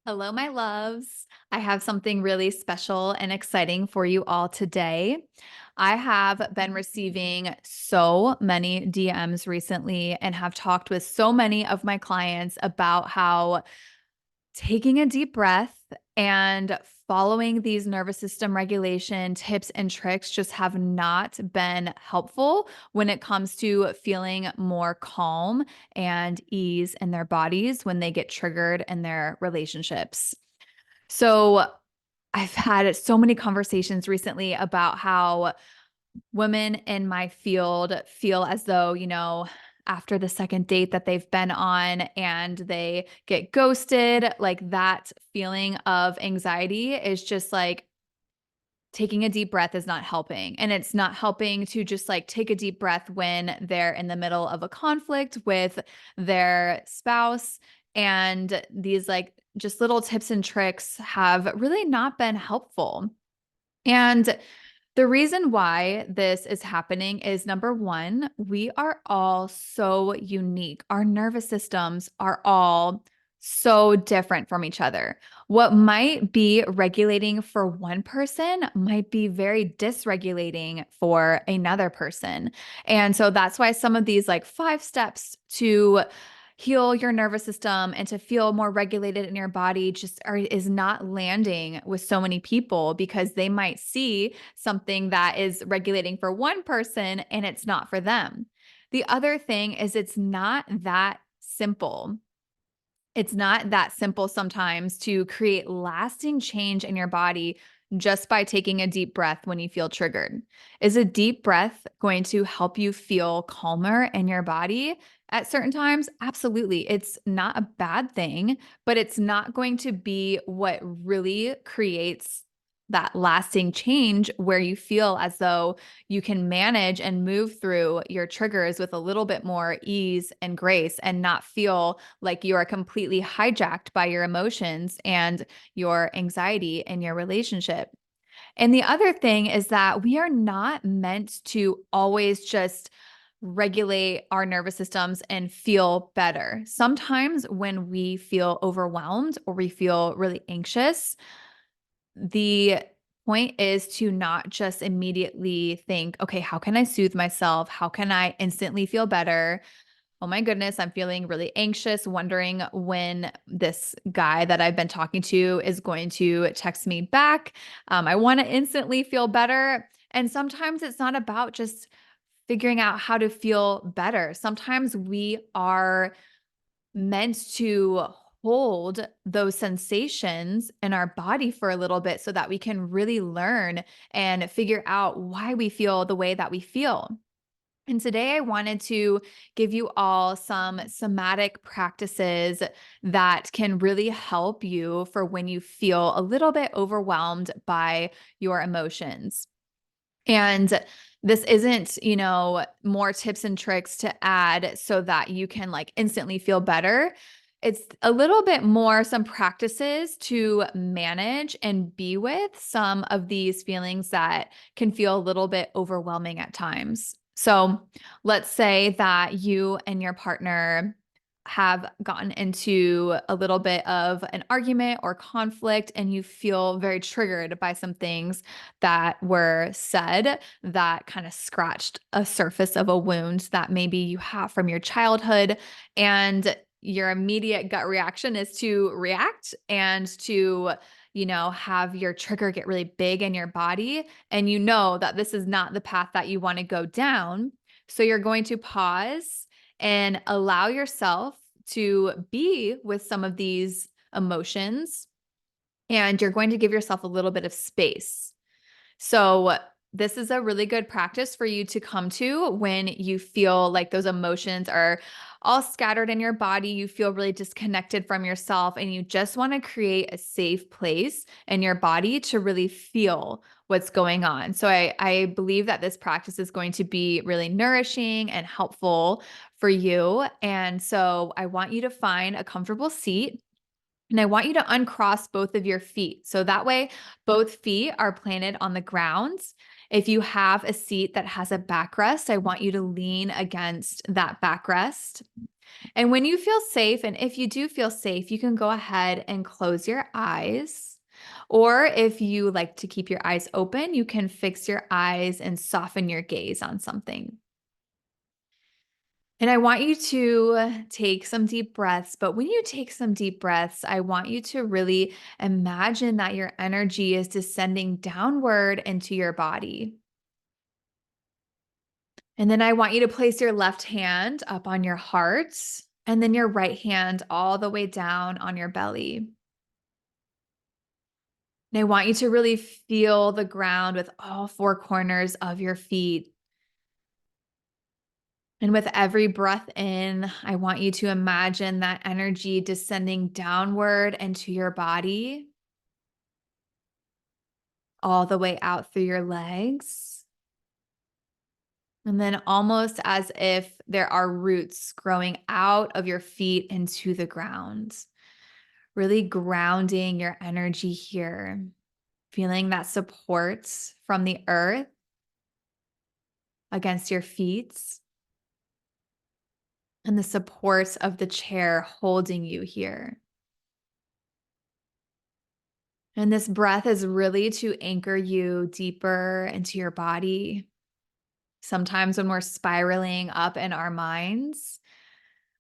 Hello, my loves. I have something really special and exciting for you all today. I have been receiving so many DMs recently and have talked with so many of my clients about how taking a deep breath and following these nervous system regulation tips and tricks just have not been helpful when it comes to feeling more calm and ease in their bodies when they get triggered in their relationships. So, I've had so many conversations recently about how women in my field feel as though, after the second date that they've been on and they get ghosted, like that feeling of anxiety is just like taking a deep breath is not helping. And it's not helping to just like take a deep breath when they're in the middle of a conflict with their spouse. And these like just little tips and tricks have really not been helpful. And the reason why this is happening is number one, we are all so unique. Our nervous systems are all so different from each other. What might be regulating for one person might be very dysregulating for another person. And so that's why some of these like 5 steps to heal your nervous system and to feel more regulated in your body is not landing with so many people because they might see something that is regulating for one person and it's not for them. The other thing is it's not that simple. It's not that simple sometimes to create lasting change in your body just by taking a deep breath when you feel triggered. Is a deep breath going to help you feel calmer in your body at certain times? Absolutely. It's not a bad thing, but it's not going to be what really creates that lasting change where you feel as though you can manage and move through your triggers with a little bit more ease and grace and not feel like you are completely hijacked by your emotions and your anxiety in your relationship. And the other thing is that we are not meant to always just regulate our nervous systems and feel better. Sometimes when we feel overwhelmed or we feel really anxious, the point is to not just immediately think, okay, how can I soothe myself? How can I instantly feel better? Oh my goodness, I'm feeling really anxious, wondering when this guy that I've been talking to is going to text me back. I want to instantly feel better. And sometimes it's not about just figuring out how to feel better. Sometimes we are meant to hold those sensations in our body for a little bit so that we can really learn and figure out why we feel the way that we feel. And today I wanted to give you all some somatic practices that can really help you for when you feel a little bit overwhelmed by your emotions. And this isn't, more tips and tricks to add so that you can like instantly feel better. It's a little bit more some practices to manage and be with some of these feelings that can feel a little bit overwhelming at times. So let's say that you and your partner have gotten into a little bit of an argument or conflict and you feel very triggered by some things that were said that kind of scratched a surface of a wound that maybe you have from your childhood. And your immediate gut reaction is to react and to, have your trigger get really big in your body. And you know that this is not the path that you want to go down. So you're going to pause and allow yourself to be with some of these emotions. And you're going to give yourself a little bit of space. So, this is a really good practice for you to come to when you feel like those emotions are all scattered in your body. You feel really disconnected from yourself, and you just want to create a safe place in your body to really feel what's going on. So, I believe that this practice is going to be really nourishing and helpful for you. And so, I want you to find a comfortable seat. And I want you to uncross both of your feet. So that way, both feet are planted on the ground. If you have a seat that has a backrest, I want you to lean against that backrest. And when you feel safe, and if you do feel safe, you can go ahead and close your eyes. Or if you like to keep your eyes open, you can fix your eyes and soften your gaze on something. And I want you to take some deep breaths. But when you take some deep breaths, I want you to really imagine that your energy is descending downward into your body. And then I want you to place your left hand up on your heart and then your right hand all the way down on your belly. And I want you to really feel the ground with all four corners of your feet. And with every breath in, I want you to imagine that energy descending downward into your body, all the way out through your legs. And then almost as if there are roots growing out of your feet into the ground, really grounding your energy here, feeling that support from the earth against your feet and the support of the chair holding you here. And this breath is really to anchor you deeper into your body. Sometimes when we're spiraling up in our minds,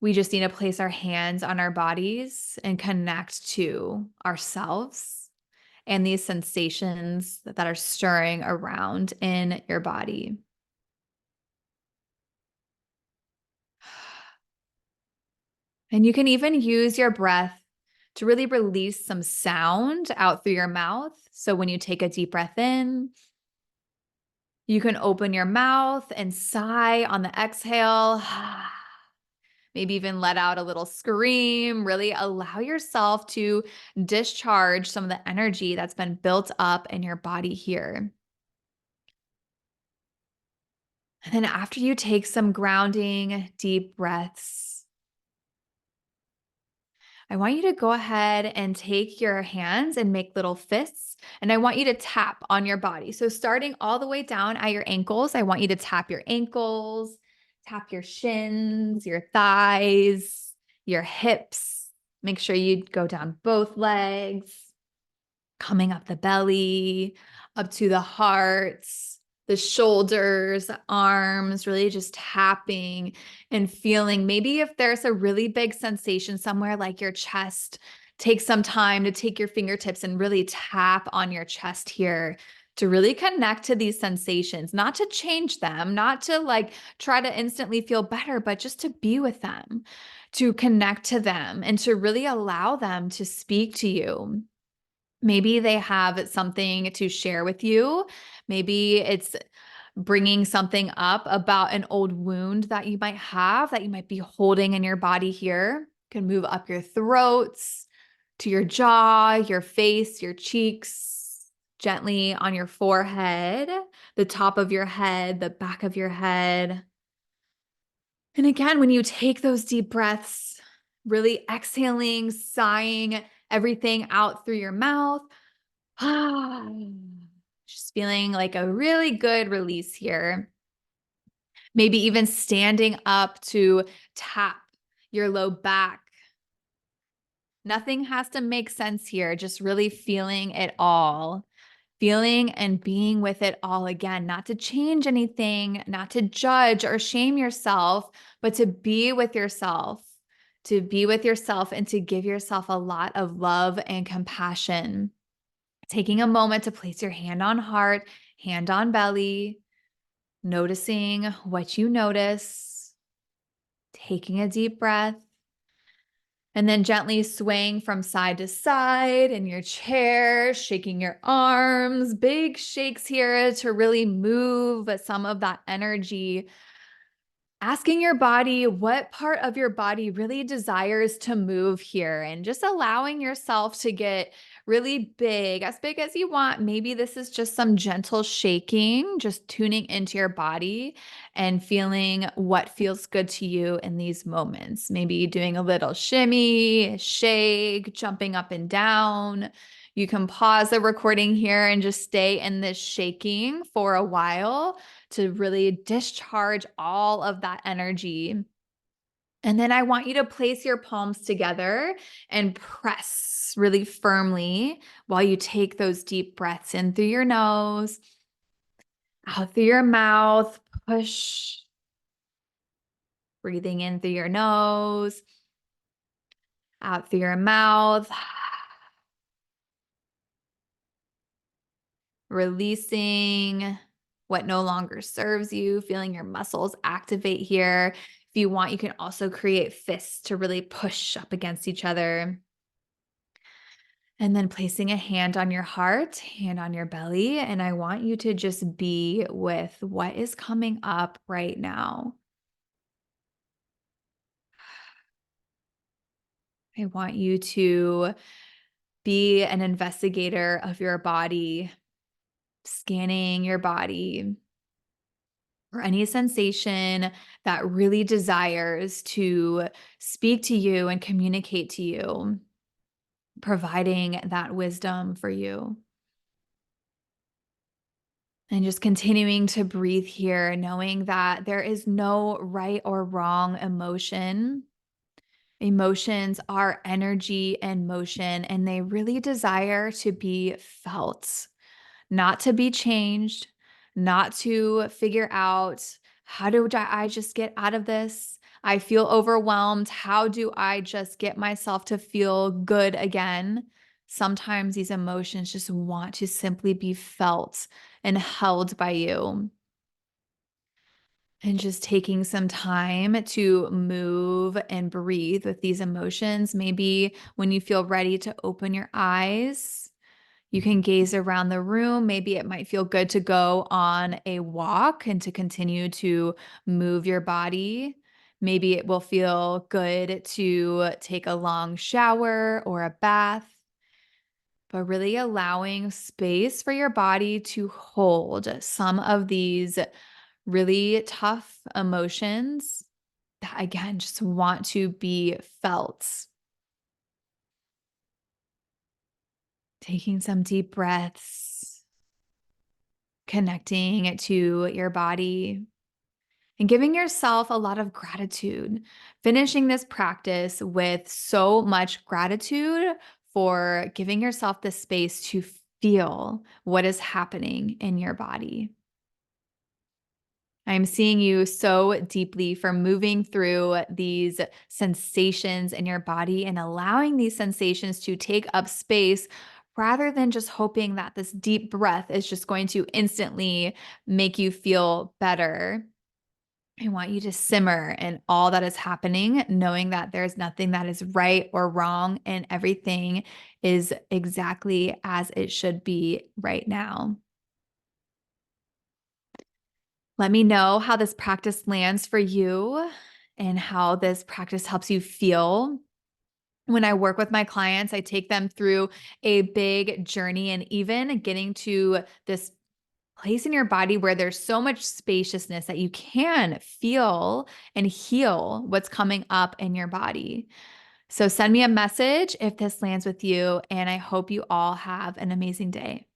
we just need to place our hands on our bodies and connect to ourselves and these sensations that are stirring around in your body. And you can even use your breath to really release some sound out through your mouth. So when you take a deep breath in, you can open your mouth and sigh on the exhale. Maybe even let out a little scream. Really allow yourself to discharge some of the energy that's been built up in your body here. And then after you take some grounding, deep breaths, I want you to go ahead and take your hands and make little fists. And I want you to tap on your body. So starting all the way down at your ankles, I want you to tap your ankles, tap your shins, your thighs, your hips. Make sure you go down both legs, coming up the belly, up to the heart, the shoulders, arms, really just tapping and feeling. Maybe if there's a really big sensation somewhere like your chest, take some time to take your fingertips and really tap on your chest here to really connect to these sensations, not to change them, not to like try to instantly feel better, but just to be with them, to connect to them and to really allow them to speak to you. Maybe they have something to share with you. Maybe it's bringing something up about an old wound that you might have that you might be holding in your body here. Can move up your throats to your jaw, your face, your cheeks, gently on your forehead, the top of your head, the back of your head. And again, when you take those deep breaths, really exhaling, sighing everything out through your mouth. Just feeling like a really good release here. Maybe even standing up to tap your low back. Nothing has to make sense here, just really feeling it all. Feeling and being with it all again, not to change anything, not to judge or shame yourself, but to be with yourself, and to give yourself a lot of love and compassion. Taking a moment to place your hand on heart, hand on belly, noticing what you notice, taking a deep breath, and then gently swaying from side to side in your chair, shaking your arms, big shakes here to really move some of that energy. Asking your body what part of your body really desires to move here and just allowing yourself to get really big, as big as you want. Maybe this is just some gentle shaking, just tuning into your body and feeling what feels good to you in these moments. Maybe doing a little shimmy, shake, jumping up and down. You can pause the recording here and just stay in this shaking for a while to really discharge all of that energy. And then I want you to place your palms together and press really firmly while you take those deep breaths in through your nose, out through your mouth, push, breathing in through your nose, out through your mouth, releasing what no longer serves you, feeling your muscles activate here. If you want, you can also create fists to really push up against each other. And then placing a hand on your heart, hand on your belly. And I want you to just be with what is coming up right now. I want you to be an investigator of your body, scanning your body for any sensation that really desires to speak to you and communicate to you, providing that wisdom for you. And just continuing to breathe here, knowing that there is no right or wrong emotion. Emotions are energy and motion, and they really desire to be felt, not to be changed, not to figure out how do I just get out of this? I feel overwhelmed. How do I just get myself to feel good again? Sometimes these emotions just want to simply be felt and held by you. And just taking some time to move and breathe with these emotions. Maybe when you feel ready to open your eyes, you can gaze around the room. Maybe it might feel good to go on a walk and to continue to move your body. Maybe it will feel good to take a long shower or a bath, but really allowing space for your body to hold some of these really tough emotions that, again, just want to be felt. Taking some deep breaths, connecting to your body, and giving yourself a lot of gratitude. Finishing this practice with so much gratitude for giving yourself the space to feel what is happening in your body. I'm seeing you so deeply for moving through these sensations in your body and allowing these sensations to take up space rather than just hoping that this deep breath is just going to instantly make you feel better. I want you to simmer in all that is happening, knowing that there's nothing that is right or wrong and everything is exactly as it should be right now. Let me know how this practice lands for you and how this practice helps you feel. When I work with my clients, I take them through a big journey, and even getting to this place in your body where there's so much spaciousness that you can feel and heal what's coming up in your body. So send me a message if this lands with you, and I hope you all have an amazing day.